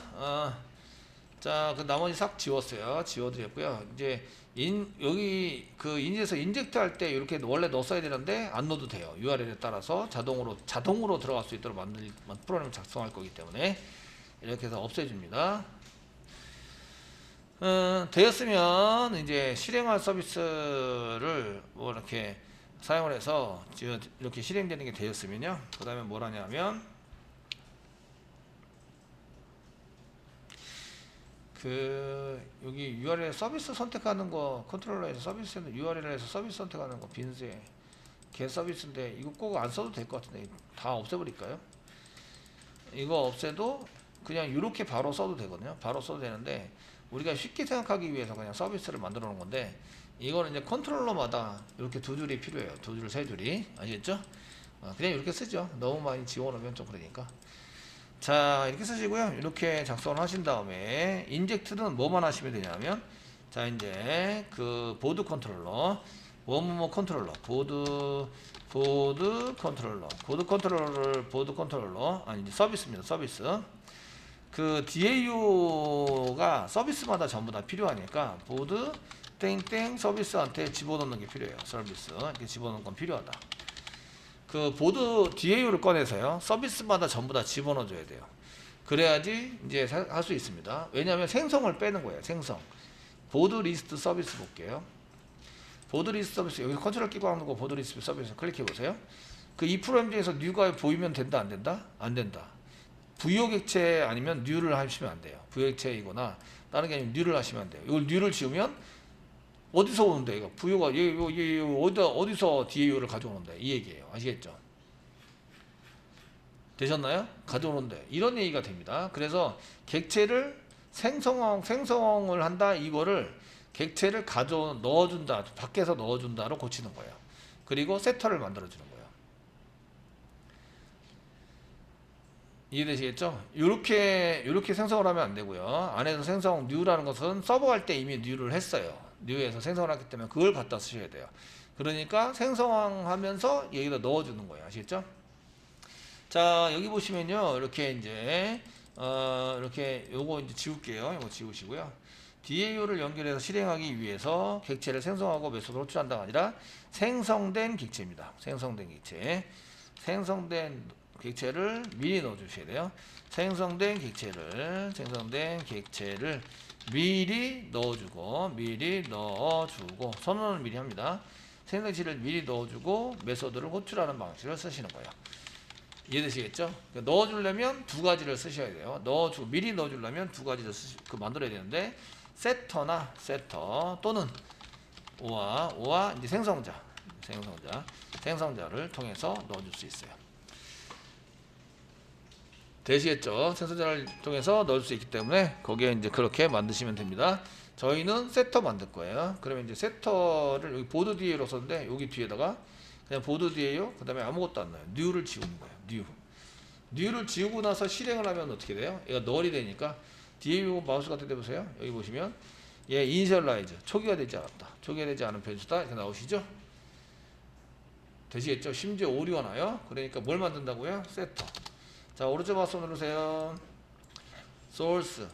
자, 그 나머지 싹 지웠어요. 지워드렸고요. 이제 여기 그 인에서 인젝트 할 때 이렇게 원래 넣었어야 되는데 안 넣어도 돼요. URL에 따라서 자동으로 들어갈 수 있도록 프로그램을 작성할 거기 때문에 이렇게 해서 없애줍니다. 되었으면 이제 실행할 서비스를 뭐 이렇게 사용을 해서 이렇게 실행되는 게 되었으면요. 그 다음에 뭘 하냐면 여기 URL 서비스 선택하는 거 컨트롤러에서 서비스는 URL에서 서비스 선택하는 거 빈스에 겟 서비스인데 이거 꼭 안 써도 될 것 같은데 다 없애버릴까요? 이거 없애도 그냥 이렇게 바로 써도 되거든요. 바로 써도 되는데 우리가 쉽게 생각하기 위해서 그냥 서비스를 만들어 놓은 건데 이거는 이제 컨트롤러마다 이렇게 두 줄이 필요해요. 두 줄, 세 줄이. 아시겠죠? 그냥 이렇게 쓰죠. 너무 많이 지워놓으면 좀 그러니까. 자, 이렇게 쓰시고요. 이렇게 작성을 하신 다음에 인젝트는 뭐만 하시면 되냐면 자, 이제 그 보드 컨트롤러 보드 컨트롤러 아니 서비스입니다. 서비스. 그 DAU가 서비스마다 전부 다 필요하니까 보드 땡땡 서비스한테 집어넣는 게 필요해요. 서비스 이렇게 집어넣는 건 필요하다. 그 보드 DAU를 꺼내서요. 서비스마다 전부 다 집어넣어줘야 돼요. 그래야지 이제 할 수 있습니다. 왜냐하면 생성을 빼는 거예요. 생성. 보드 리스트 서비스 볼게요. 보드 리스트 서비스 여기 컨트롤 끼고 하는 거 보드 리스트 서비스 클릭해 보세요. 그 이 프로그램 중에서 뉴가 보이면 된다 안 된다? 안 된다. 부여 객체 아니면 뉴를 하시면 안 돼요. 부여 객체이거나 다른 게 아니면 뉴를 하시면 안 돼요. 이걸 뉴를 지우면 어디서 오는데 이거 부여가 어디서 DAU를 가져오는데 이 얘기예요. 아시겠죠? 되셨나요? 가져오는데 이런 얘기가 됩니다. 그래서 객체를 생성을 한다 이거를 객체를 넣어준다 밖에서 넣어준다로 고치는 거예요. 그리고 세터를 만들어주는 거예요. 이해되시겠죠? 요렇게 생성을 하면 안 되고요. 안에서 생성 new라는 것은 서버 할 때 이미 new를 했어요. new에서 생성을 했기 때문에 그걸 갖다 쓰셔야 돼요. 그러니까 생성하면서 여기다 넣어주는 거예요. 아시겠죠? 자, 여기 보시면요. 이렇게 이제 이렇게 요거 이제 지울게요. 요거 지우시고요. DAO를 연결해서 실행하기 위해서 객체를 생성하고 메소드를 호출한다가 아니라 생성된 객체입니다. 생성된 객체. 생성된 객체를 미리 넣어 주셔야 돼요. 생성된 객체를 미리 넣어주고 선언을 미리 합니다. 생성체를 미리 넣어주고 메소드를 호출하는 방식을 쓰시는 거예요. 이해되시겠죠? 넣어주려면 두 가지를 쓰셔야 돼요. 미리 넣어주려면 두 가지를 만들어야 되는데 세터 또는 오와 이제 생성자를 통해서 넣어줄 수 있어요. 되시겠죠? 생성자를 통해서 넣을 수 있기 때문에 거기에 이제 그렇게 만드시면 됩니다. 저희는 세터 만들 거예요. 그러면 이제 세터를 여기 보드 DA로 썼는데 여기 뒤에다가 그냥 보드 DA요. 그 다음에 아무것도 안 넣어요. new를 지우는 거예요. new를 지우고 나서 실행을 하면 어떻게 돼요? 얘가 널이 되니까 DAO 마우스 갖다 대보세요. 여기 보시면 얘 이니셜라이즈 초기화 되지 않았다. 초기화 되지 않은 변수다. 이렇게 나오시죠? 되시겠죠? 심지어 오류가 나요. 그러니까 뭘 만든다고요? 세터. 자, 오른쪽 마우스 누르세요. source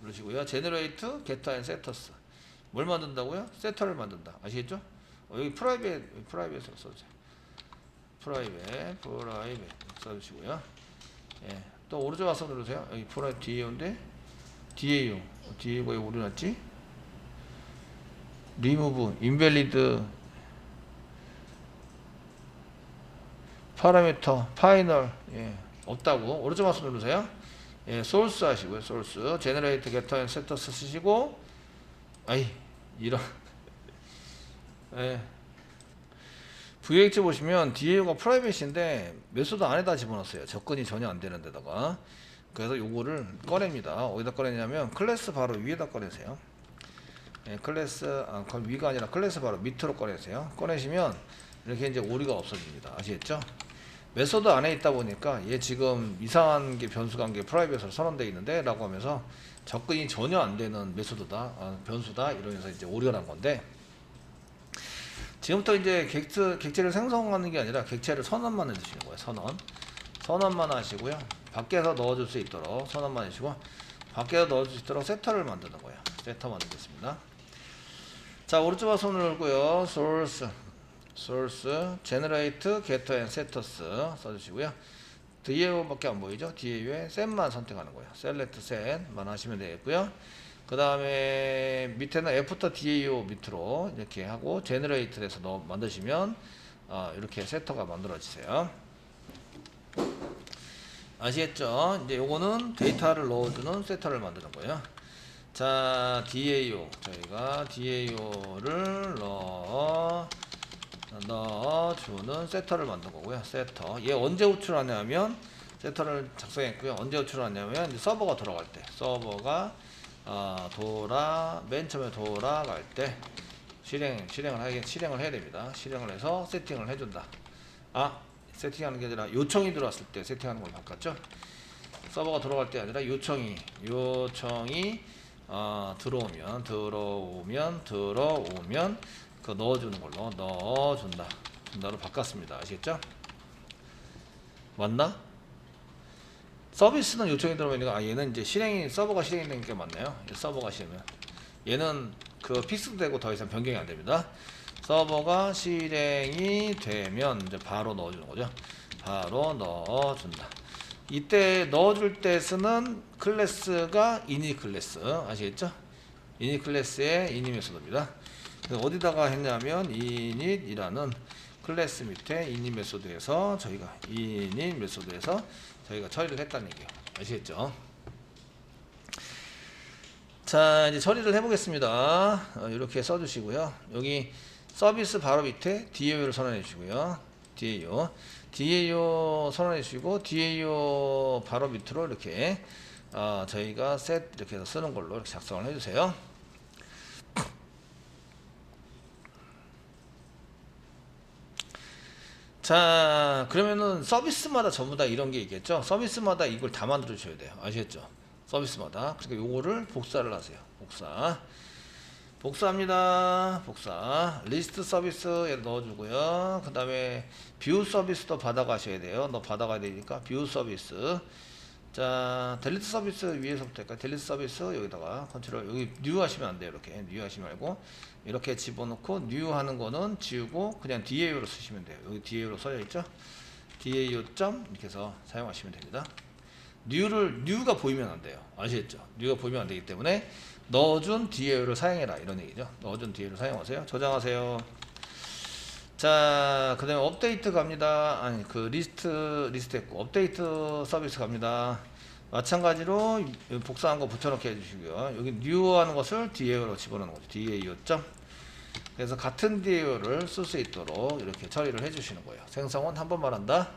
누르시고요. generate, get and setters. 뭘 만든다고요? 세터를 만든다. 아시겠죠? 여기 프라이빗으로 써주세요. 프라이빗 써주시고요. 예. 또 오른쪽 마우스 누르세요. 여기 프라이빗 DAO인데 DAO가 왜 오류 났지? remove, invalid, 파라미터, 파이널, 예. 없다고. 오른쪽 마우스 누르세요. 예, source 하시고요. source, generate, getter, and setters 쓰시고, 이런. 예. VH 보시면 DAO가 프라이빗인데 메소드 안에다 집어넣었어요. 접근이 전혀 안 되는 데다가. 그래서 요거를 꺼냅니다. 어디다 꺼내냐면 클래스 바로 위에다 꺼내세요. 예, 클래스 위가 아니라 클래스 바로 밑으로 꺼내세요. 꺼내시면 이렇게 이제 오류가 없어집니다. 아시겠죠? 메소드 안에 있다 보니까 얘 지금 이상한 게 변수가 한 게 프라이빗으로 선언되어 있는데 라고 하면서 접근이 전혀 안 되는 메소드다, 변수다 이러면서 이제 오류가 난 건데, 지금부터 이제 객체를 생성하는 게 아니라 객체를 선언만 해주시는 거예요. 선언만 하시고요. 밖에서 넣어줄 수 있도록 선언만 해주시고, 밖에서 넣어줄 수 있도록 세터를 만드는 거예요. 세터 만들겠습니다. 자, 오른쪽 마우스 누르고요. source, generate, getter and setters 써주시고요. DAO밖에 안 보이죠? DAO에 set만 선택하는 거예요. select set만 하시면 되겠고요. 그 다음에 밑에는 after DAO 밑으로 이렇게 하고 generate에서 만드시면 이렇게 세터가 만들어지세요. 아시겠죠? 이제 요거는 데이터를 넣어주는 세터를 만드는 거예요. 자, DAO 저희가 DAO를 넣어주는 세터를 만든 거고요. 세터. 얘 언제 호출하냐면 세터를 작성했고요. 언제 호출하냐면 이제 서버가 돌아갈 때, 서버가 맨 처음에 돌아갈 때 실행을 해야 됩니다. 실행을 해서 세팅을 해준다. 세팅하는 게 아니라 요청이 들어왔을 때 세팅하는 걸 바꿨죠. 서버가 돌아갈 때 아니라 요청이 들어오면 그 넣어주는 걸로 준다로 바꿨습니다. 아시겠죠? 맞나? 서비스는 요청이 들어오니까 얘는 이제 서버가 실행이 된 게 맞네요. 서버가 실행은 얘는 그 픽스되고 더 이상 변경이 안 됩니다. 서버가 실행이 되면 이제 바로 넣어주는 거죠. 바로 넣어준다. 이때 넣어줄 때 쓰는 클래스가 init 클래스 아시겠죠? init 클래스의 init 메소드입니다. 어디다가 했냐면 init이라는 클래스 밑에 init 메소드에서 저희가 처리를 했다는 얘기예요. 아시겠죠? 자, 이제 처리를 해보겠습니다. 이렇게 써주시고요. 여기 서비스 바로 밑에 DAO를 선언해 주시고요. DAO 선언해 주시고 DAO 바로 밑으로 이렇게 저희가 set 이렇게 해서 쓰는 걸로 이렇게 작성을 해주세요. 자, 그러면은 서비스마다 전부 다 이런 게 있겠죠. 서비스마다 이걸 다 만들어 주셔야 돼요. 아시겠죠? 서비스마다. 그러니까 요거를 복사를 하세요. 복사합니다. 복사. 리스트 서비스 얘를 넣어주고요. 그 다음에 뷰 서비스도 받아가셔야 돼요. 너 받아가야 되니까 뷰 서비스. 자, 델리트 서비스 위에서부터 할까요? 델리트 서비스 여기다가 컨트롤 여기 뉴 하시면 안 돼요. 이렇게 뉴 하시지 말고 이렇게 집어넣고 뉴 하는 거는 지우고 그냥 DAO로 쓰시면 돼요. 여기 DAO로 써져 있죠? DAO 점 이렇게 해서 사용하시면 됩니다. 뉴가 보이면 안 돼요. 아시겠죠? 뉴가 보이면 안 되기 때문에 넣어준 DAO를 사용해라 이런 얘기죠. 넣어준 DAO를 사용하세요. 저장하세요. 자, 그 다음에 업데이트 갑니다. 아니, 그 리스트 했고, 업데이트 서비스 갑니다. 마찬가지로 복사한 거 붙여넣기 해주시고요. 여기 new 하는 것을 DAO로 집어넣는 거죠. DAO 점. 그래서 같은 DAO를 쓸 수 있도록 이렇게 처리를 해주시는 거예요. 생성은 한 번만 한다.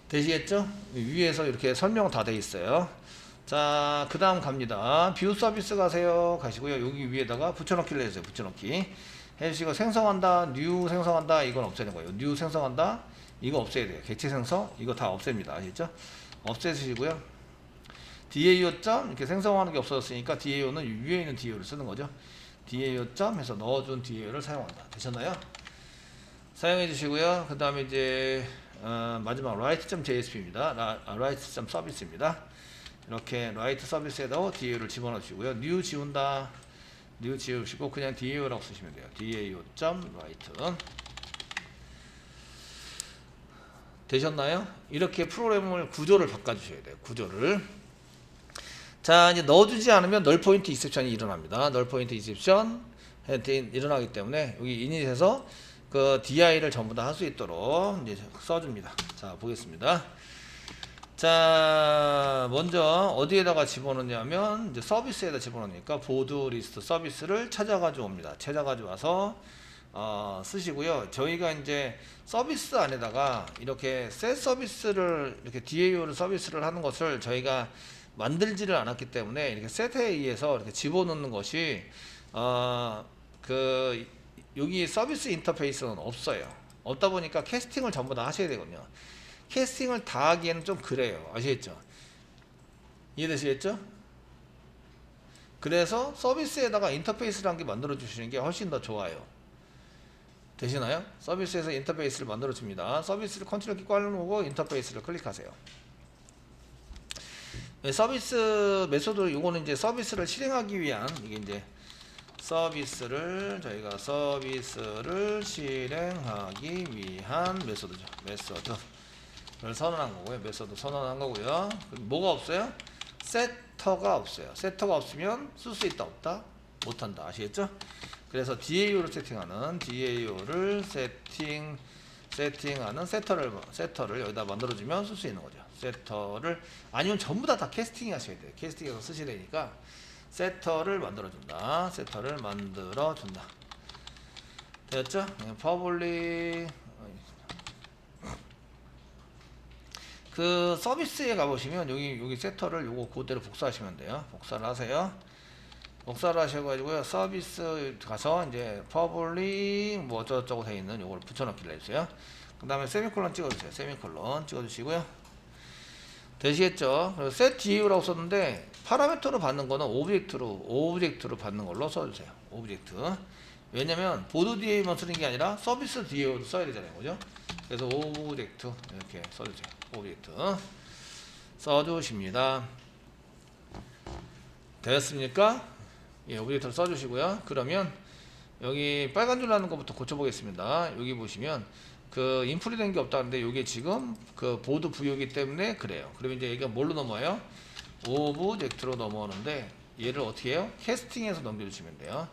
되시겠죠? 위에서 이렇게 설명 다 돼 있어요. 자, 그 다음 갑니다. 뷰 서비스 가시고요. 여기 위에다가 붙여넣기를 해주세요. 붙여넣기. 해주시고 생성한다, 뉴 생성한다, 이건 없애는 거예요. 뉴 생성한다, 이거 없애야 돼요. 객체 생성, 이거 다 없앱니다. 아시죠? 없애주시고요. DAO 점 이렇게 생성하는 게 없어졌으니까 DAO는 위에 있는 DAO를 쓰는 거죠. DAO 점 해서 넣어준 DAO를 사용한다. 되셨나요? 사용해 주시고요. 그 다음에 이제 마지막 write.jsp입니다. write.service입니다. 이렇게 write 서비스에다 DAO를 집어넣어 주시고요. new 지운다. 뉴 지우시고 그냥 DAO라고 쓰시면 돼요. DAO.write 되셨나요? 이렇게 프로그램을 구조를 바꿔주셔야 돼요. 구조를. 자, 이제 넣어주지 않으면 널 포인트 익셉션이 일어납니다. 널 포인트 익셉션 일어나기 때문에 여기 이닛에서 그 DI를 전부 다 할 수 있도록 이제 써줍니다. 자, 보겠습니다. 자, 먼저 어디에다가 집어넣냐면 이제 서비스에다 집어넣으니까 보드 리스트 서비스를 찾아가지고 옵니다. 찾아가지고 와서 쓰시고요. 저희가 이제 서비스 안에다가 이렇게 셋 서비스를 이렇게 DAO를 서비스를 하는 것을 저희가 만들지를 않았기 때문에 이렇게 셋에 의해서 이렇게 집어넣는 것이 그 여기 서비스 인터페이스는 없어요. 없다 보니까 캐스팅을 전부 다 하셔야 되거든요. 캐스팅을 다 하기에는 좀 그래요. 아시겠죠? 이해되시겠죠? 그래서 서비스에다가 인터페이스라는 게 만들어 주시는 게 훨씬 더 좋아요. 되시나요? 서비스에서 인터페이스를 만들어 줍니다. 서비스를 컨트롤 키 꽉 누르고 인터페이스를 클릭하세요. 서비스 메소드 요거는 이제 서비스를 실행하기 위한 이게 이제 저희가 서비스를 실행하기 위한 메소드죠. 메소드를 선언한 거고요. 메소드 선언한 거고요. 뭐가 없어요? 세터가 없어요. 세터가 없으면 쓸 수 있다 없다 못한다. 아시겠죠? 그래서 DAO를 세팅하는 세터를 여기다 만들어주면 쓸 수 있는 거죠. 세터를 아니면 전부 다 캐스팅 하셔야 돼요. 캐스팅해서 쓰셔야 되니까 세터를 만들어준다. 되었죠? 퍼블릭 그 서비스에 가보시면 여기 세터를 요거 그대로 복사하시면 돼요. 복사를 하세요. 복사를 하셔가지고요. 서비스 가서 이제 퍼블릭 뭐 어쩌고저쩌고 돼 있는 요걸 붙여넣기를 해주세요. 그 다음에 세미콜론 찍어주세요. 세미콜론 찍어주시고요. 되시겠죠? 그래서 set DAO라고 썼는데 파라미터로 받는 거는 오브젝트로 받는 걸로 써주세요. 오브젝트. 왜냐면 보드 DAO만 쓰는 게 아니라 서비스 DAO도 써야 되잖아요. 그죠? 그래서 오브젝트 이렇게 써주세요. 오브젝트 써주십니다. 되었습니까? 예, 오브젝트를 써주시고요. 그러면 여기 빨간 줄 나는 것부터 고쳐보겠습니다. 여기 보시면 그 인풀이 된 게 없다는데 이게 지금 그 보드 부여기 때문에 그래요. 그러면 이제 얘가 뭘로 넘어요? 오브젝트로 넘어오는데 얘를 어떻게 해요? 캐스팅해서 넘겨주시면 돼요.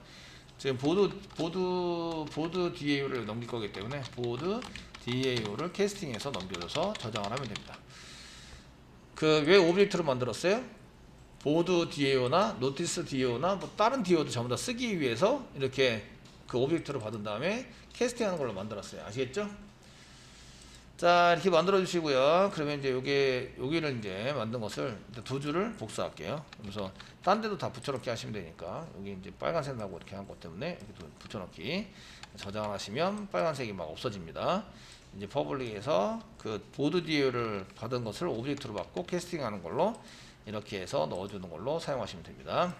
지금 보드 DAO를 넘길 거기 때문에 보드 DAO를 캐스팅해서 넘겨줘서 저장을 하면 됩니다. 그 왜 오브젝트로 만들었어요? 보드 DAO나 노티스 DAO나 뭐 다른 DAO도 전부 다 쓰기 위해서 이렇게 그 오브젝트로 받은 다음에 캐스팅하는 걸로 만들었어요. 아시겠죠? 자, 이렇게 만들어 주시고요. 그러면 이제 여기를 이제 만든 것을 두 줄을 복사할게요. 그래서 딴 데도 다 붙여넣기 하시면 되니까 여기 이제 빨간색 나고 이렇게 한 것 때문에 이렇게 붙여넣기 저장을 하시면 빨간색이 막 없어집니다. 이제 퍼블릭에서 그 보드 DAO를 받은 것을 오브젝트로 받고 캐스팅하는 걸로 이렇게 해서 넣어주는 걸로 사용하시면 됩니다.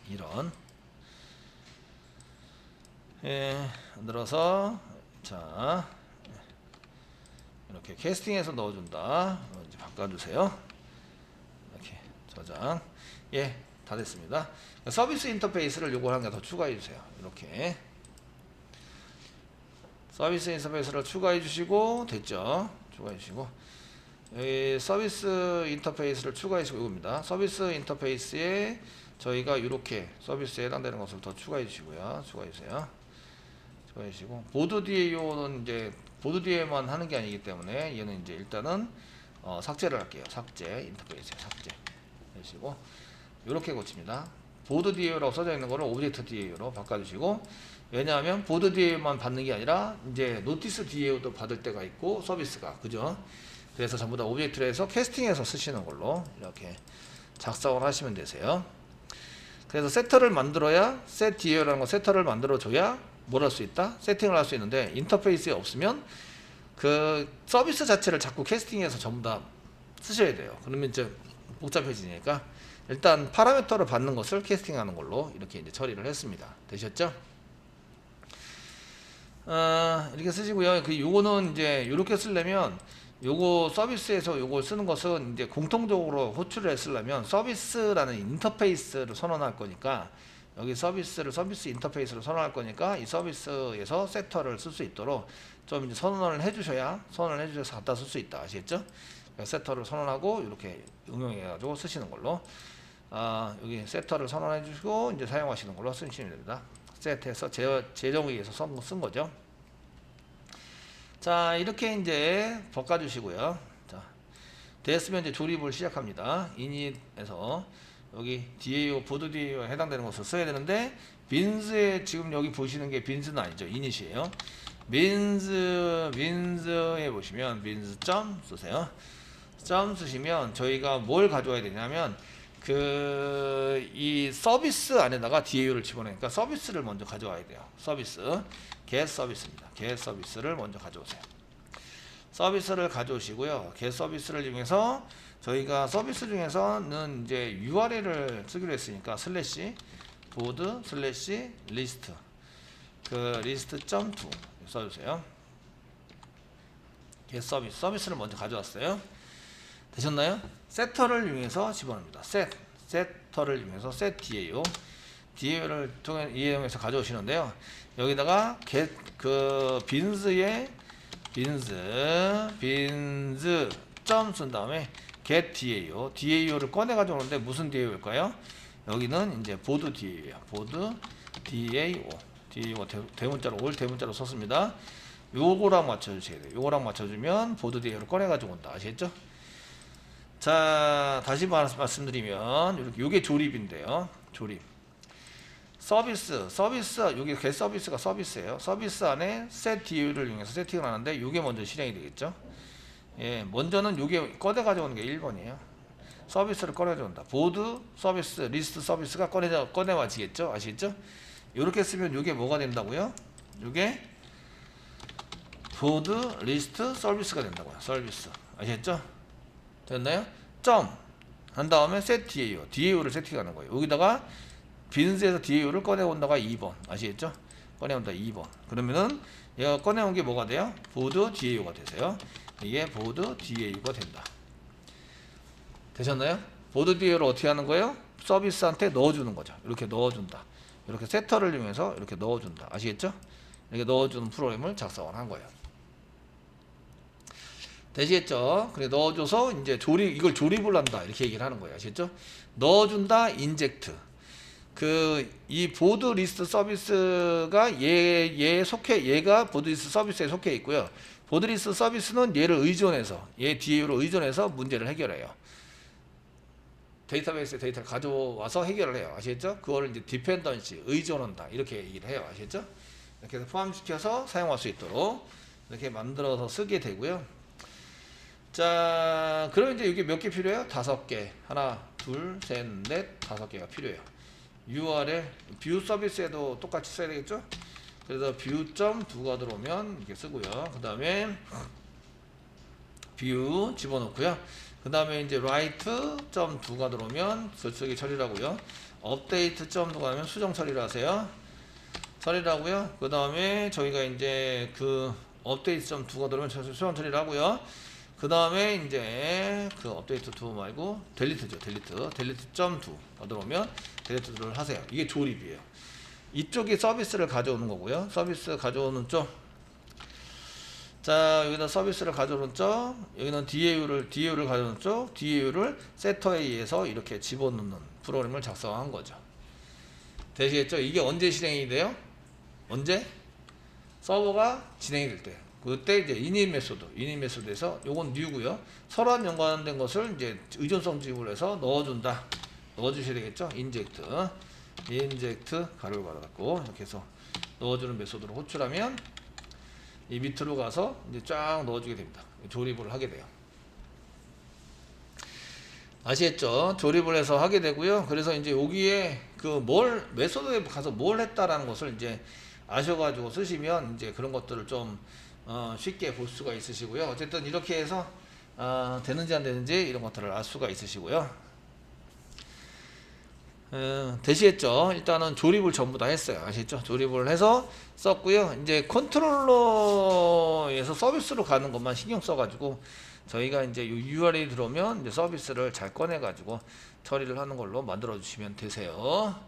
이런 만들어서 자 이렇게 캐스팅해서 넣어준다. 이제 바꿔주세요. 이렇게 저장. 다 됐습니다. 서비스 인터페이스를 요거 한 개 더 추가해 주세요. 이렇게 서비스 인터페이스를 추가해 주시고 됐죠? 추가해 주시고 여기 서비스 인터페이스를 추가해 주시고 이겁니다. 서비스 인터페이스에 저희가 이렇게 서비스에 해당되는 것을 더 추가해 주시고요. 추가해 주세요. 추가해 주시고 보드 DAO는 이제 보드 DAO만 하는 게 아니기 때문에 얘는 이제 일단은 삭제를 할게요. 삭제 인터페이스 삭제 해주시고 이렇게 고칩니다. 보드 DAO라고 써져 있는 거를 오브젝트 DAO로 바꿔주시고 왜냐하면 보드 DAO만 받는 게 아니라 이제 노티스 DAO도 받을 때가 있고 서비스가 그죠? 그래서 전부 다 오브젝트로 해서 캐스팅해서 쓰시는 걸로 이렇게 작성을 하시면 되세요. 그래서 세터를 만들어야 set DAO라는 거 세터를 만들어 줘야 뭘 할 수 있다? 세팅을 할 수 있는데 인터페이스에 없으면 그 서비스 자체를 자꾸 캐스팅해서 전부 다 쓰셔야 돼요. 그러면 이제 복잡해지니까 일단 파라미터를 받는 것을 캐스팅하는 걸로 이렇게 이제 처리를 했습니다. 되셨죠? 이렇게 쓰시고요. 요거는 이제 이렇게 쓰려면 요거 서비스에서 요걸 쓰는 것은 이제 공통적으로 호출을 쓰려면 서비스라는 인터페이스를 선언할 거니까 여기 서비스 인터페이스를 선언할 거니까 이 서비스에서 세터를 쓸 수 있도록 좀 이제 선언을 해주셔서 갖다 쓸 수 있다. 아시겠죠? 세터를 선언하고 이렇게 응용해가지고 쓰시는 걸로 여기 세터를 선언해 주시고 이제 사용하시는 걸로 쓰시면 됩니다. 세트해서 재정의에서 쓴 거죠. 자 이렇게 이제 바꿔주시고요. 자 됐으면 이제 조립을 시작합니다. init에서 여기 DAO 보드 DAO에 해당되는 것을 써야 되는데 빈즈에 지금 여기 보시는 게 빈즈는 아니죠. init이에요. 빈즈에 보시면 빈즈 점 쓰세요. 점 쓰시면 저희가 뭘 가져와야 되냐면 이 서비스 안에다가 DAO를 집어넣으니까 서비스를 먼저 가져와야 돼요. 서비스 get 서비스입니다. get 서비스를 먼저 가져오세요. 서비스를 가져오시고요. get 서비스를 이용해서 저희가 서비스 중에서는 이제 URL을 쓰기로 했으니까 슬래시 보드 슬래시 리스트 리스트 점 to 써주세요. get 서비스를 먼저 가져왔어요. 되셨나요? 세터를 이용해서 집어넣습니다. 세터를 이용해서 set DAO를 이용해서 가져오시는데요. 여기다가 get 빈즈에 빈즈 점 쓴 다음에 get DAO를 꺼내 가져오는데 무슨 DAO일까요? 여기는 이제 보드 DAO예요. 보드 DAO가 대문자로 올 대문자로 썼습니다. 요거랑 맞춰주셔야 돼요. 요거랑 맞춰주면 보드 DAO를 꺼내 가지고 온다. 아시겠죠? 자 다시 말씀드리면 이렇게 요게 조립인데요. 조립 서비스 요게 get 서비스가 서비스예요. 서비스 안에 set DAO를 이용해서 세팅을 하는데 요게 먼저 실행이 되겠죠. 먼저는 요게 꺼내 가져오는 게 1번이에요. 서비스를 꺼내 가져온다. 보드 서비스 리스트 서비스가 꺼내와지겠죠. 아시겠죠? 이렇게 쓰면 요게 뭐가 된다고요? 요게 보드 리스트 서비스가 된다고요. 서비스 아시겠죠? 됐나요? 점 한 다음에 set DAO를 세팅하는 거예요. 여기다가 빈스에서 DAO를 꺼내온다가 2번 아시겠죠? 꺼내온다 2번 그러면은 얘가 꺼내온 게 뭐가 돼요? 보드 DAO가 되세요. 이게 보드 DAO가 된다. 되셨나요? 보드 DAO를 어떻게 하는 거예요? 서비스한테 넣어주는 거죠. 이렇게 넣어준다. 이렇게 세터를 이용해서 이렇게 넣어준다. 아시겠죠? 이렇게 넣어주는 프로그램을 작성을 한 거예요. 되시겠죠? 그래 넣어줘서 이제 이걸 조립을 한다 이렇게 얘기를 하는 거예요. 아시겠죠? 넣어준다 인젝트 이 보드 리스트 서비스가 얘가 보드 리스트 서비스에 속해 있고요. 보드 리스트 서비스는 얘를 의존해서 얘 DAO로 의존해서 문제를 해결해요. 데이터베이스에 데이터를 가져와서 해결을 해요. 아시겠죠? 그거를 이제 디펜던시 의존한다 이렇게 얘기를 해요. 아시겠죠? 이렇게 해서 포함시켜서 사용할 수 있도록 이렇게 만들어서 쓰게 되고요. 자, 그럼 이제 여기 몇 개 필요해요? 5개. 하나, 둘, 셋, 넷, 5개가 필요해요. URL, 뷰 서비스에도 똑같이 써야 되겠죠? 그래서 view.do가 들어오면 이렇게 쓰고요. 그 다음에 view 집어넣고요. 그 다음에 이제 write.do가 들어오면 저쪽에 처리를 하고요. update.do가 하면 수정 처리를 하세요. 처리를 하고요. 그 다음에 저희가 이제 그 update.do가 들어오면 수정 처리를 하고요. 그 다음에 이제 그 update to 말고 delete죠. delete.do가 들어오면 delete를 하세요. 이게 조립이에요. 이쪽이 서비스를 가져오는 거고요. 서비스 가져오는 쪽. 자, 여기다 서비스를 가져오는 쪽, 여기는 DAU를 가져오는 쪽, DAU를 세터에 의해서 이렇게 집어넣는 프로그램을 작성한 거죠. 되시겠죠? 이게 언제 실행이 돼요? 언제? 서버가 진행이 될 때. 그때 이제 init 메소드에서 요건 new고요. 서로 연관된 것을 이제 의존성 지급을 해서 넣어준다. 넣어주셔야 되겠죠? inject 가로를 받아갖고 이렇게 해서 넣어주는 메소드로 호출하면 이 밑으로 가서 이제 쫙 넣어주게 됩니다. 조립을 하게 돼요. 아시겠죠? 조립을 해서 하게 되고요. 그래서 이제 여기에 그 메소드에 가서 뭘 했다라는 것을 이제 아셔가지고 쓰시면 이제 그런 것들을 좀 쉽게 볼 수가 있으시고요. 어쨌든 이렇게 해서 되는지 안 되는지 이런 것들을 알 수가 있으시고요. 되시겠죠? 일단은 조립을 전부 다 했어요. 아시겠죠? 조립을 해서 썼고요. 이제 컨트롤러에서 서비스로 가는 것만 신경 써가지고 저희가 이제 URL이 들어오면 이제 서비스를 잘 꺼내가지고 처리를 하는 걸로 만들어 주시면 되세요.